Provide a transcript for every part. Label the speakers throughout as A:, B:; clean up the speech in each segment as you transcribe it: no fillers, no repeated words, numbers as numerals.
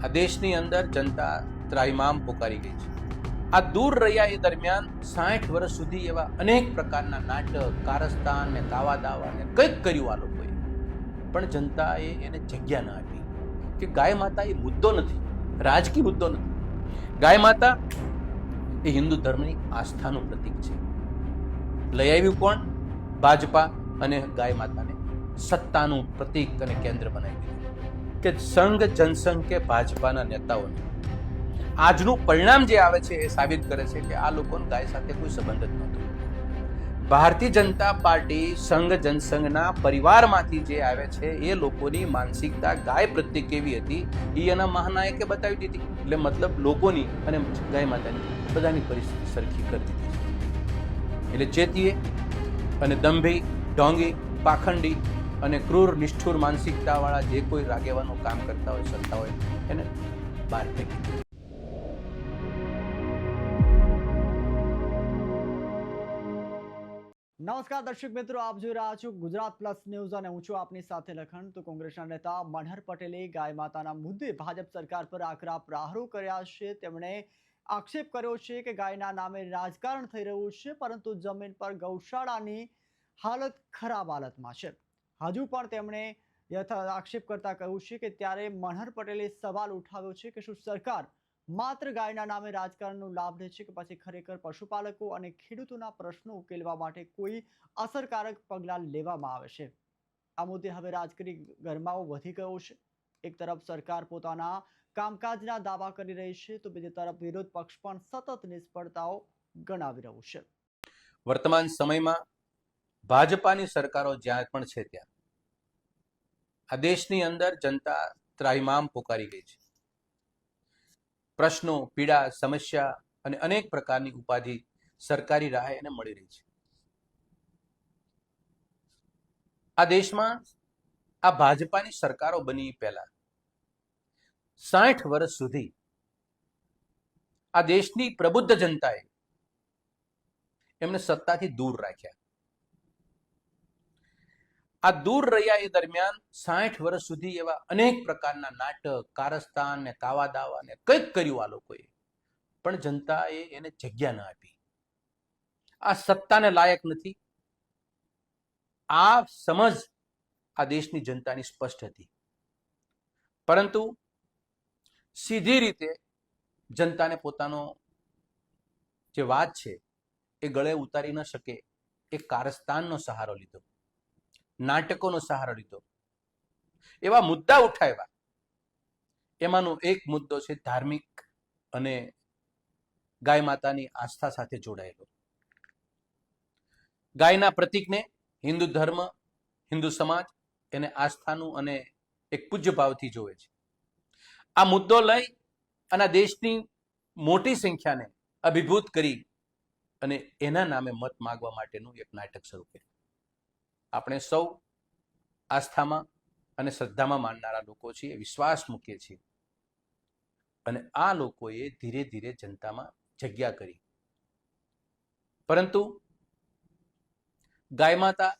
A: આ દેશની અંદર જનતા ત્રાહિમામ પોકારી ગઈ છે. આ દૂર રહ્યા એ દરમિયાન 60 વર્ષ સુધી એવા અનેક પ્રકારના નાટક, કારસ્તાન ને દાવા દાવા ને કંઈક કર્યું આ લોકોએ, પણ જનતાએ એને જગ્યા ન આપી કે ગાય માતા એ મુદ્દો નથી, રાજકીય મુદ્દો નથી. ગાય માતા એ હિન્દુ ધર્મની આસ્થાનું પ્રતીક છે. લઈ આવ્યું કોણ? ભાજપા અને ગાય માતાને સત્તાનું પ્રતીક અને કેન્દ્ર બનાવી દીધું કે સંઘ જનસંઘ કે ભાજપાના નેતાઓને આજનું પરિણામ જે આવે છે એ સાબિત કરે છે કે આ લોકોને ગાય સાથે કોઈ સંબંધ જ નહોતો. ભારતીય જનતા પાર્ટી સંઘ જનસંઘના પરિવારમાંથી જે આવે છે એ લોકોની માનસિકતા ગાય પ્રત્યે કેવી હતી એ એના મહાનાયકે બતાવી દીધી. એટલે મતલબ લોકોની અને ગાય માતાની બધાની પરિસ્થિતિ સરખી કરી દીધી. એટલે ચેતીએ અને દંભી, ઢોંગી, પાખંડી અને ક્રૂર નિષ્ઠુર માનસિકતાવાળા જે કોઈ આગેવાનો કામ કરતા હોય, સત્તા હોય, એને બહાર ફેંકી દે.
B: નમસ્કાર દર્શક મિત્રો, આપ જોઈ રહ્યા છો ગુજરાત પ્લસ ન્યૂઝ અને હું છું આપની સાથે લખન. તો કોંગ્રેસના નેતા મનહર પટેલે ગાય માતાના મુદ્દે ભાજપ સરકાર પર આકરા પ્રહારો કર્યા છે. તેમણે આક્ષેપ કર્યો છે કે ગાયના નામે રાજકારણ થઈ રહ્યું છે, પરંતુ જમીન પર ગૌશાળાની હાલત ખરાબ હાલતમાં છે. હજુ પણ તેમણે આક્ષેપ કરતા કહ્યું છે કે ત્યારે મનહર પટેલે સવાલ ઉઠાવ્યો છે કે શું સરકાર માત્ર ગાયના નામે રાજકારણનો લાભ લે છે કે પછી ખરેખર પશુપાલકો અને ખેડૂતોના પ્રશ્નો ઉકેલવા માટે કોઈ અસરકારક પગલાં લેવામાં આવે છે. આ મુદ્દે હવે રાજકીય ગરમાવો વધી ગયો છે. એક તરફ સરકાર પોતાના કામકાજના દાવા કરી રહી છે, તો બીજી તરફ વિરોધ પક્ષ પણ સતત નિષ્ફળતાઓ ગણાવી રહ્યું છે.
A: વર્તમાન સમયમાં ભાજપાની સરકારો જ્યાં પણ છે ત્યાં આ દેશની અંદર જનતા ત્રાહિમામ પોકારી ગઈ છે. પ્રશ્નો, પીડા, સમસ્યા અને અનેક પ્રકારની ઉપાધિ સરકારી રાહે એને મળી રહી છે. આ દેશમાં આ ભાજપાની સરકારો બની પહેલા 60 વર્ષ સુધી આ દેશની પ્રબુદ્ધ જનતાએ એમને સત્તાથી દૂર રાખ્યા. આ દૂર રહ્યા એ દરમિયાન 60 વર્ષ સુધી એવા અનેક પ્રકારના નાટક, કારસ્તાન ને કાવા દાવા ને કંઈક કર્યું આ લોકોએ, પણ જનતાએ એને જગ્યા ન આપી. આ સત્તાને લાયક નથી. આ સમજ આ દેશની જનતાની સ્પષ્ટ હતી, પરંતુ સીધી રીતે જનતાને પોતાનો જે વાત છે એ ગળે ઉતારી ન શકે એ કારસ્તાનનો સહારો લીધો, નાટકોનો સહારો લીધો, એવા મુદ્દા ઉઠાવ્યા. એમાંનો એક મુદ્દો છે ધાર્મિક અને ગાય માતાની આસ્થા સાથે જોડાયેલો. ગાયના પ્રતીકને હિન્દુ ધર્મ, હિન્દુ સમાજ એને આસ્થાનું અને એક પૂજ્ય ભાવથી જોવે છે. આ મુદ્દો લઈ અને દેશની મોટી સંખ્યાને અભિભૂત કરી અને એના નામે મત માંગવા માટેનું એક નાટક શરૂ કર્યું. આપણે સૌ આસ્થામાં અને શ્રદ્ધામાં માનનારા લોકો છીએ, વિશ્વાસ મૂકીએ છીએ, અને આ લોકોએ ધીરે ધીરે જનતામાં જગ્યા કરી. પરંતુ ગાય માતા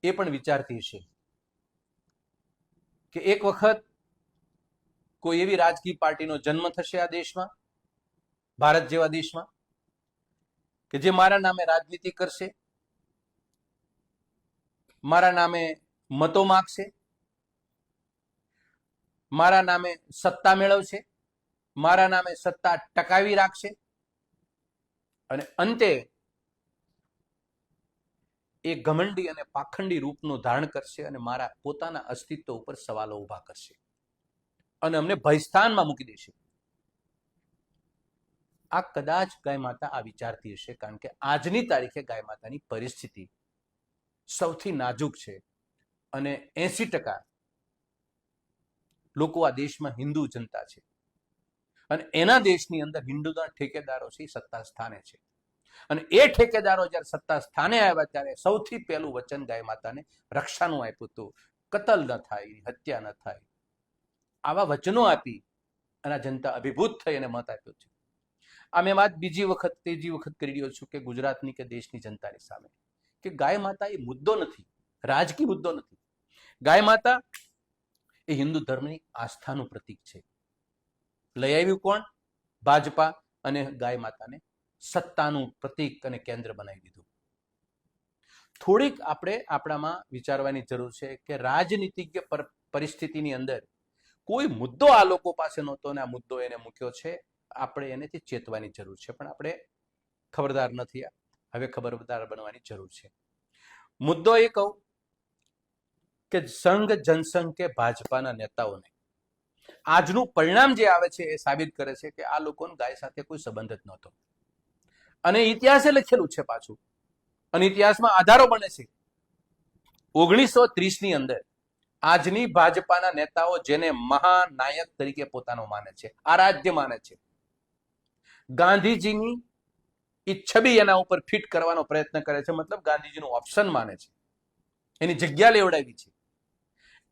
A: એ પણ વિચારતી હશે કે એક વખત કોઈ એવી રાજકીય પાર્ટીનો જન્મ થશે આ દેશમાં, ભારત જેવા દેશમાં, કે જે મારા નામે રાજનીતિ કરશે, મારા નામે મતો માગશે, મારા નામે સત્તા મેળવશે, મારા નામે સત્તા ટકાવી રાખશે, અને અંતે એ ઘમંડી અને પાખંડી રૂપનું ધારણ કરશે અને મારા પોતાના અસ્તિત્વ ઉપર સવાલો ઉભા કરશે અને અમને ભયસ્થાનમાં મૂકી દેશે. આ કદાચ ગાય માતા આ વિચારતી હશે, કારણ કે આજની તારીખે ગાય માતાની પરિસ્થિતિ સૌથી નાજુક છે અને 80% લોકો આ દેશમાં હિન્દુ જનતા છે અને એના દેશની અંદર હિન્દુના ઠેકેદારો છે, સત્તા સ્થાને છે. અને એ ઠેકેદારો જ્યારે સત્તા સ્થાને આવ્યા ત્યારે સૌથી પહેલું વચન ગાય માતાને રક્ષાનું આપ્યું હતું. કતલ ન થાય, હત્યા ન થાય, આવા વચનો આપી અને જનતા અભિભૂત થઈ અને મત આપ્યો છે. આ મેં વાત બીજી વખત, ત્રીજી વખત કરી રહ્યો છું કે ગુજરાતની કે દેશની જનતાની સામે કે ગાય માતા એ મુદ્દો નથી, રાજકીય મુદ્દો નથી. ગાય માતા એ હિન્દુ ધર્મની આસ્થાનું પ્રતીક છે. લઈ આવ્યું કોણ? ભાજપા અને ગાય માતાને સત્તાનું પ્રતીક અને કેન્દ્ર બનાવી દીધું. થોડીક આપણે આપણામાં વિચારવાની જરૂર છે કે રાજનીતિજ્ઞ પરિસ્થિતિની અંદર કોઈ મુદ્દો આ લોકો પાસે નહોતો અને આ મુદ્દો એને મૂક્યો છે. આપણે એનેથી ચેતવાની જરૂર છે, પણ આપણે ખબરદાર નથી. હવે ખબરદાર બનવાની જરૂર છે. મુદ્દો એ કહું કે સંઘ જનસંઘ કે ભાજપાના નેતાઓને આજનું પરિણામ જે આવે છે એ સાબિત કરે છે કે આ લોકોનો ગાય સાથે કોઈ સંબંધ જ નહોતો. અને ઇતિહાસે લખેલું છે પાછું, અને ઇતિહાસમાં આધારો બને છે. 1930ની અંદર આજની ભાજપાના નેતાઓ જેને મહાનાયક તરીકે પોતાનો માને છે, આરાધ્ય માને છે, ગાંધીજીની એ છબી એના ઉપર ફિટ કરવાનો પ્રયત્ન કરે છે, મતલબ ગાંધીજીનું ઓપ્શન માને છે, એની જગ્યા લેવડાવી છે.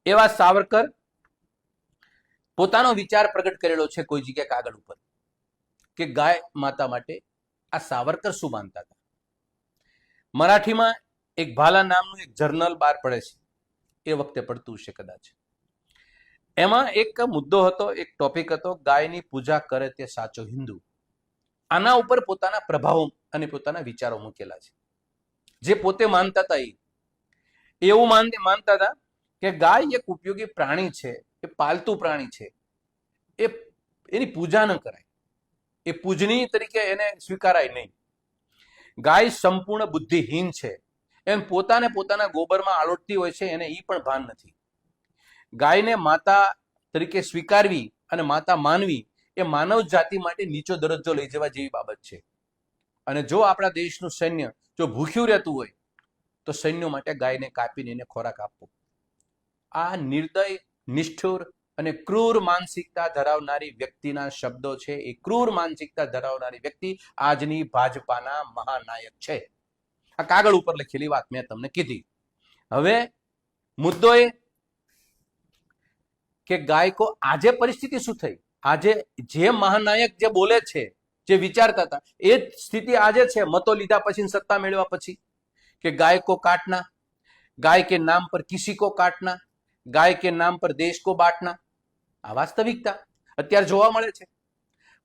A: એવા સાવરકર પોતાનો વિચાર પ્રગટ કરેલો છે કોઈ જગ્યાએ કાગળ ઉપર કે ગાય માતા માટે આ સાવરકર શું માનતા હતા. મરાઠીમાં એક ભાલા નામનું એક જર્નલ બહાર પડે છે, એ વખતે પડતું છે કદાચ. એમાં એક મુદ્દો હતો, એક ટોપિક હતો, ગાયની પૂજા કરે તે સાચો હિન્દુ. આના ઉપર પોતાના પ્રભાવો અને પોતાના વિચારો મૂકેલા છે. જે પોતે માનતા હતા એવું માનતા હતા કે ગાય એક ઉપયોગી પ્રાણી છે, એ પાલતુ પ્રાણી છે, એની પૂજા ન કરાય, એ પૂજનીય તરીકે એને સ્વીકારાય નહીં. ગાય સંપૂર્ણ બુદ્ધિહીન છે, એમ પોતાના ગોબરમાં આળોટતી હોય છે, એને ઈ પણ ભાન નથી. ગાયને માતા તરીકે સ્વીકારવી અને માતા માનવી એ માનવ જાતિ માટે નીચો દરજ્જો લઈ જવા જેવી બાબત છે. અને જો આપણા દેશનું સૈન્ય જો ભૂખ્યું રહેતું હોય તો સૈન્ય માટે ગાયને કાપીને એને ખોરાક આપવો. આ નિર્દય, નિષ્ઠુર અને ક્રૂર માનસિકતા ધરાવનારી વ્યક્તિના શબ્દો છે. એ ક્રૂર માનસિકતા ધરાવનારી વ્યક્તિ આજની ભાજપાના મહાનાયક છે. આ કાગળ ઉપર લખેલી વાત મેં તમને કીધી. હવે મુદ્દો એ કે ગાયકો આજે પરિસ્થિતિ શું થઈ? આજે જે મહાનાયક જે બોલે છે, જે વિચારતા હતા, એ જ સ્થિતિ આજે છે મતો લીધા પછી, સત્તા મેળવ્યા પછી, કે ગાય કો કાટના, गाय के नाम पर किसी को काटना, गाय के नाम पर देश को बांटना. આ વાસ્તવિકતા અત્યારે જોવા મળે છે.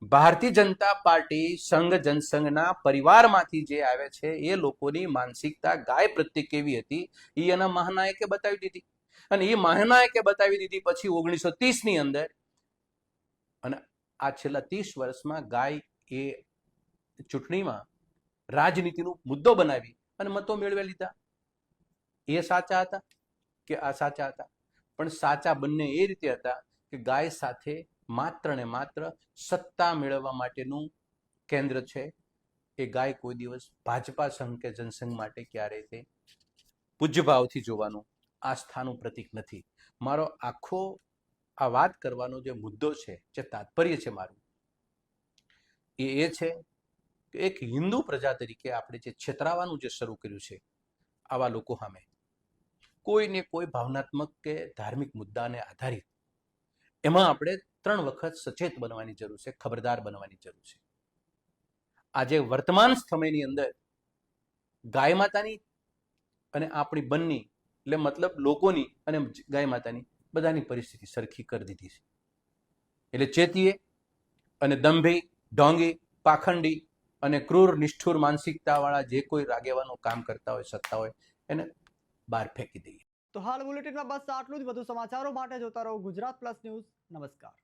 A: ભારતીય જનતા પાર્ટી સંઘ જનસંઘના પરિવારમાંથી જે આવે છે એ લોકોની માનસિકતા ગાય પ્રત્યે કેવી હતી એ એના મહાનાયકે બતાવી દીધી. અને એ મહાનાયકે બતાવી દીધી પછી 1930ની અંદર, અને આ છેલ્લા 30 વર્ષમાં ગાય એ ચૂંટણીમાં રાજનીતિનો મુદ્દો બનાવી અને મતો મેળવી લીધા. એ સાચા હતા કે આ સાચા હતા? પણ સાચા બંને એ રીતે હતા કે ગાય સાથે માત્ર ને માત્ર સત્તા મેળવવા માટેનું કેન્દ્ર છે. એ ગાય કોઈ દિવસ ભાજપા સંઘ કે જનસંઘ માટે ક્યારેય તે પૂજ્યભાવથી જોવાનું આસ્થાનું પ્રતીક નથી. મારો આખો આ વાત કરવાનો જે મુદ્દો છે, જે તાત્પર્ય છે મારું, એ છે કે એક હિન્દુ પ્રજા તરીકે આપણે જે છેતરાવાનું જે શરૂ કર્યું છે આવા લોકો સામે, કોઈને કોઈ ભાવનાત્મક કે ધાર્મિક મુદ્દાને આધારિત એમાં આપણે 3 વખત સચેત બનવાની જરૂર છે, ખબરદાર બનવાની જરૂર છે. આજે વર્તમાન સમયની અંદર ગાય માતાની અને આપણી બંને, એટલે મતલબ લોકોની અને ગાય માતાની બધાની પરિસ્થિતિ સરખી કરી દીધી છે. એટલે ચેતીએ અને દંભી, ઢોંગી, પાખંડી અને ક્રૂર નિષ્ઠુર માનસિકતા વાળા જે કોઈ આગેવાનો કામ કરતા હોય, સત્તા હોય, એને બહાર ફેંકી દઈએ.
B: તો હાલ બુલેટિનમાં બસ આટલું જ. વધુ સમાચારો માટે જોતા રહો ગુજરાત પ્લસ ન્યૂઝ. નમસ્કાર.